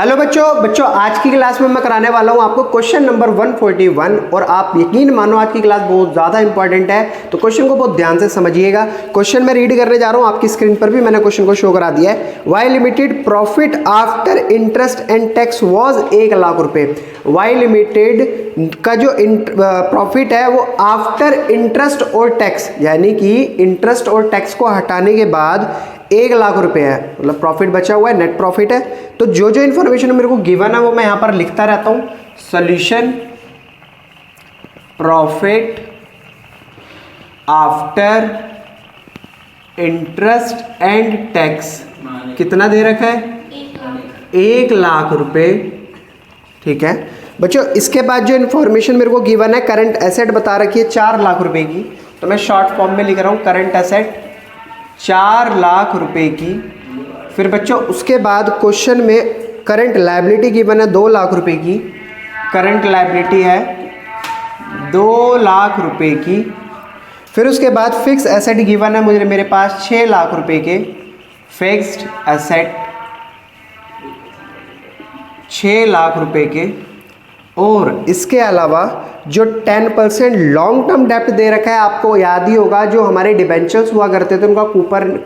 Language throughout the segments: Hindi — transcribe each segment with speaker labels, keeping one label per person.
Speaker 1: हेलो बच्चों आज की क्लास में मैं कराने वाला हूं आपको क्वेश्चन नंबर 141 और आप यकीन मानो आज की क्लास बहुत ज़्यादा इंपॉर्टेंट है। तो क्वेश्चन को बहुत ध्यान से समझिएगा। क्वेश्चन मैं रीड करने जा रहा हूं, आपकी स्क्रीन पर भी मैंने क्वेश्चन को शो करा दिया है। Y limited profit after interest and tax was 1 lakh रुपए। वाई लिमिटेड का जो प्रॉफिट है वो आफ्टर इंटरेस्ट और टैक्स, यानी कि इंटरेस्ट और टैक्स को हटाने के बाद 1 लाख रुपए है, मतलब प्रॉफिट बचा हुआ है, नेट प्रॉफिट है। तो जो जो इन्फॉर्मेशन मेरे को गिवन है वो मैं यहां पर लिखता रहता हूं। Solution profit after interest and tax कितना दे रखा है? 1 लाख रुपए। ठीक है बच्चों, इसके बाद जो इन्फॉर्मेशन मेरे को गिवन है, करंट एसेट बता रखी है 4 लाख रुपए की। तो मैं शॉर्ट फॉर्म में लिख रहा हूं करंट एसेट 4 लाख रुपए की। फिर बच्चों उसके बाद क्वेश्चन में करंट लायबिलिटी गिवन है 2 लाख रुपए की। करंट लायबिलिटी है 2 लाख रुपए की। फिर उसके बाद फिक्स एसेट गिवन है मुझे, मेरे पास 6 लाख रुपए के फिक्स्ड एसेट 6 लाख रुपए के। और इसके अलावा जो 10% लॉन्ग टर्म डेप्ट दे रखा है, आपको याद ही होगा जो हमारे डिबेंचर्स हुआ करते थे उनका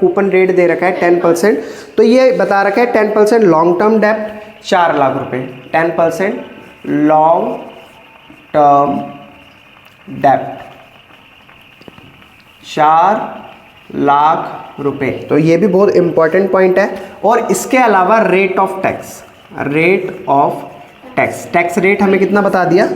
Speaker 1: कूपन रेट दे रखा है 10%। तो ये बता रखा है 10% लॉन्ग टर्म डेप्ट 4 लाख रुपए। 10% लॉन्ग टर्म डेप्ट 4 लाख रुपए। तो ये भी बहुत इंपॉर्टेंट पॉइंट है। और इसके अलावा rate of tax, rate of tax rate हमें कितना बता दिया?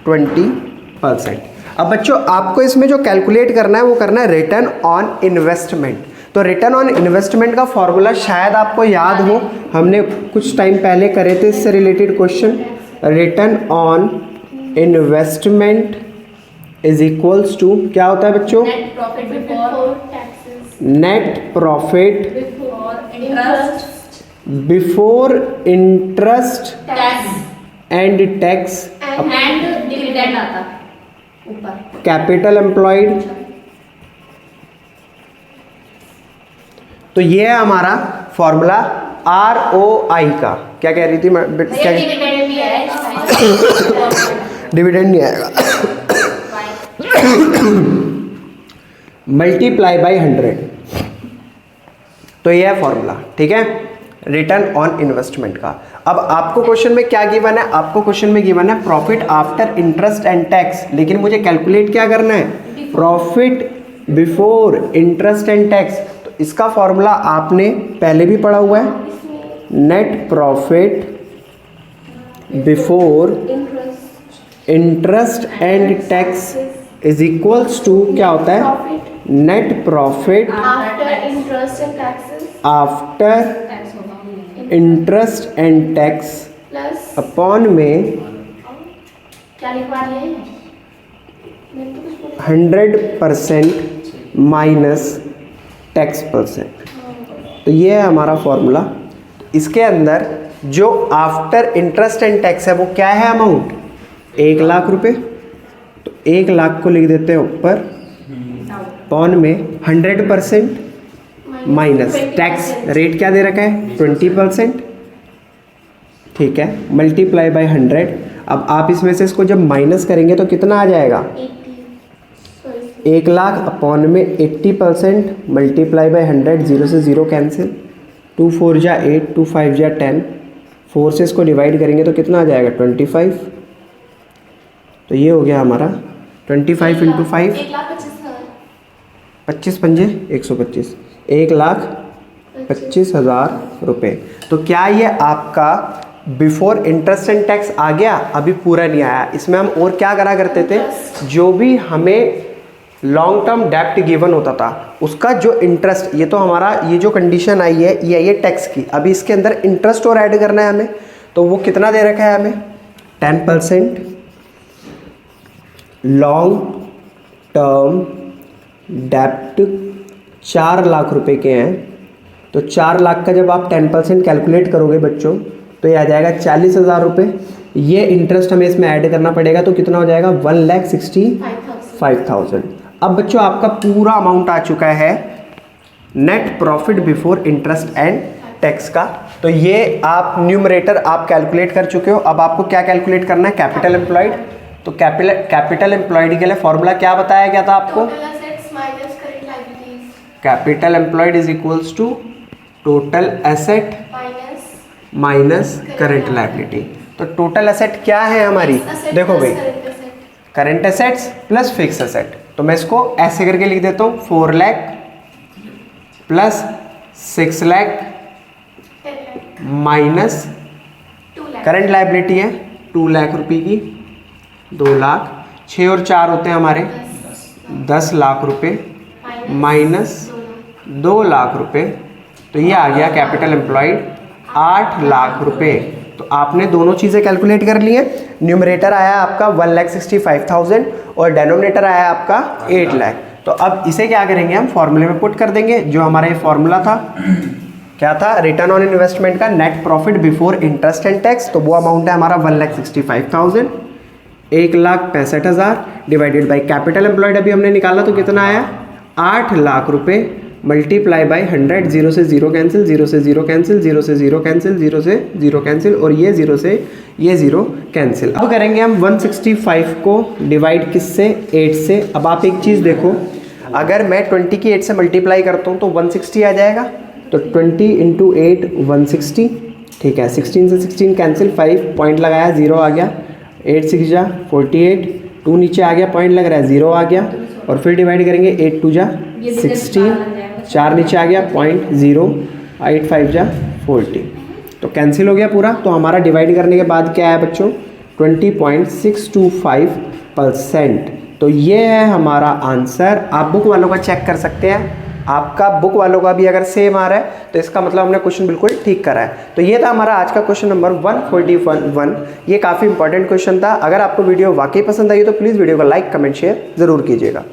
Speaker 1: 20%। अब बच्चों आपको इसमें जो कैलकुलेट करना है वो करना है रिटर्न ऑन इन्वेस्टमेंट। तो रिटर्न ऑन इन्वेस्टमेंट का फॉर्मूला शायद आपको याद हो, हमने कुछ टाइम पहले करे थे इससे related question. Return on investment is equals to क्या होता है बच्चों?
Speaker 2: Net profit before taxes.
Speaker 1: Net profit before interest and tax
Speaker 2: and dividend आता ऊपर।
Speaker 1: Capital employed. तो ये है हमारा फॉर्मूला ROI का। क्या कह रही थी मैं? क्या
Speaker 2: डिविडेंड भी है,
Speaker 1: डिविडेंड नहीं आएगा। Multiply by 100। तो ये है फॉर्मूला। ठीक है, रिटर्न ऑन इन्वेस्टमेंट का। अब आपको क्वेश्चन में क्या गिवन है? आपको क्वेश्चन में गिवन है profit after interest and tax, लेकिन मुझे कैलकुलेट क्या करना है? Profit before interest and tax. तो इसका फॉर्मूला आपने पहले भी पढ़ा हुआ है। Net profit before interest and tax is equals to क्या होता है? Net profit
Speaker 2: after interest and taxes
Speaker 1: after interest and tax
Speaker 2: plus
Speaker 1: upon में
Speaker 2: क्या लिखवा रही है?
Speaker 1: 100% माइनस टैक्स परसेंट। तो ये है हमारा फॉर्मूला। इसके अंदर जो आफ्टर इंटरेस्ट एंड टैक्स है वो क्या है? अमाउंट 1 लाख रुपए। तो 1 लाख को लिख देते हैं ऊपर, अपॉन में 100% माइनस टैक्स रेट क्या दे रखा है? 20%। ठीक है, मल्टीप्लाई बाय 100। अब आप इसमें से इसको जब माइनस करेंगे तो कितना आ जाएगा? 1 लाख अपॉन में 80% मल्टीप्लाई बाय 100। 0 से 0 कैंसिल, 2 4 जा 8, 2 5 जा 10। 4 से इसको डिवाइड करेंगे तो कितना आ जाएगा? 25। तो ये हो गया हमारा 25 इंटू 5, 25 पंजे 125, 1,25,000 रुपये। तो क्या ये आपका बिफोर इंटरेस्ट एंड टैक्स आ गया? अभी पूरा नहीं आया। इसमें हम और क्या करा करते थे, जो भी हमें लॉन्ग टर्म डेप्ट गिवन होता था उसका जो इंटरेस्ट, ये तो हमारा ये जो कंडीशन आई है ये आई है टैक्स की। अभी इसके अंदर इंटरेस्ट और ऐड करना है हमें। तो वो कितना दे रखा है हमें? 10% लॉन्ग टर्म डेप्ट 4 लाख रुपए के हैं। तो 4 लाख का जब आप 10% कैलकुलेट करोगे बच्चों तो ये आ जाएगा 40,000 रुपये। ये इंटरेस्ट हमें इसमें ऐड करना पड़ेगा तो कितना हो जाएगा? 1,65,000। अब बच्चों आपका पूरा अमाउंट आ चुका है net profit before interest and tax का। तो ये आप न्यूमरेटर आप कैलकुलेट कर चुके हो। अब आपको क्या कैलकुलेट करना है, कैपिटल एम्प्लॉयड। तो कैपिटल एम्प्लॉयड के लिए फॉर्मूला क्या बताया गया था आपको,
Speaker 2: Total assets minus current liabilities
Speaker 1: capital employed is equals to total asset
Speaker 2: minus
Speaker 1: minus current liability. तो टोटल एसेट क्या है हमारी,
Speaker 2: asset
Speaker 1: देखो
Speaker 2: plus
Speaker 1: भाई
Speaker 2: current asset.
Speaker 1: Current assets plus fix asset. तो मैं इसको ऐसे करके लिख देता हूँ 4 lakh plus 6 lakh
Speaker 2: 10 lakh.
Speaker 1: Minus
Speaker 2: 2 lakh.
Speaker 1: Current liability है 2 लाख रुपए की, 2 लाख, 6 और 4 होते हैं हमारे 10 लाख रुपए माइनस 2 लाख रुपए। तो ये आ गया कैपिटल एम्प्लॉयड 8 लाख रुपए। तो आपने दोनों चीज़ें कैलकुलेट कर ली हैं। न्यूमरेटर आया आपका 1,65,000 और डेनोमिनेटर आया आपका 8 लाख। तो अब इसे क्या करेंगे, हम फॉर्मूले में पुट कर देंगे। जो हमारा ये फॉर्मूला था क्या था, रिटर्न ऑन इन्वेस्टमेंट का net profit before interest and tax. तो वो अमाउंट है हमारा 1,65,000, 1,65,000 डिवाइडेड बाई कैपिटल एम्प्लॉयड अभी हमने निकाला तो कितना आया 8 लाख रुपए मल्टीप्लाई बाई 100, 0 से 0 कैंसिल, 0 से 0 कैंसिल, 0 से 0 कैंसिल, 0 से 0 कैंसिल और ये 0 से ये 0 कैंसिल। अब करेंगे हम 165 को डिवाइड किससे, 8 से। अब आप एक चीज़ देखो, अगर मैं 20 की 8 से मल्टीप्लाई करता हूँ तो 160 आ जाएगा। तो 20 इंटू 8 160, ठीक है। 16 से 16 कैंसिल, 5 पॉइंट लगाया 0 आ गया, 8 6 जा 48, 2 नीचे आ गया पॉइंट लग रहा है 0 आ गया, और फिर डिवाइड करेंगे 8 2 जा 16, 4 नीचे आ गया पॉइंट 0, 8 5 जा 40, तो कैंसिल हो गया पूरा। तो हमारा डिवाइड करने के बाद क्या है बच्चों 20.625%। तो ये है हमारा आंसर। आप बुक वालों का चेक कर सकते हैं, आपका बुक वालों का भी अगर सेम आ रहा है तो इसका मतलब हमने क्वेश्चन बिल्कुल ठीक करा है। तो ये था हमारा आज का क्वेश्चन नंबर 141। ये काफ़ी इंपॉर्टेंट क्वेश्चन था। अगर आपको वीडियो वाकई पसंद आई तो प्लीज़ वीडियो को लाइक कमेंट शेयर ज़रूर कीजिएगा।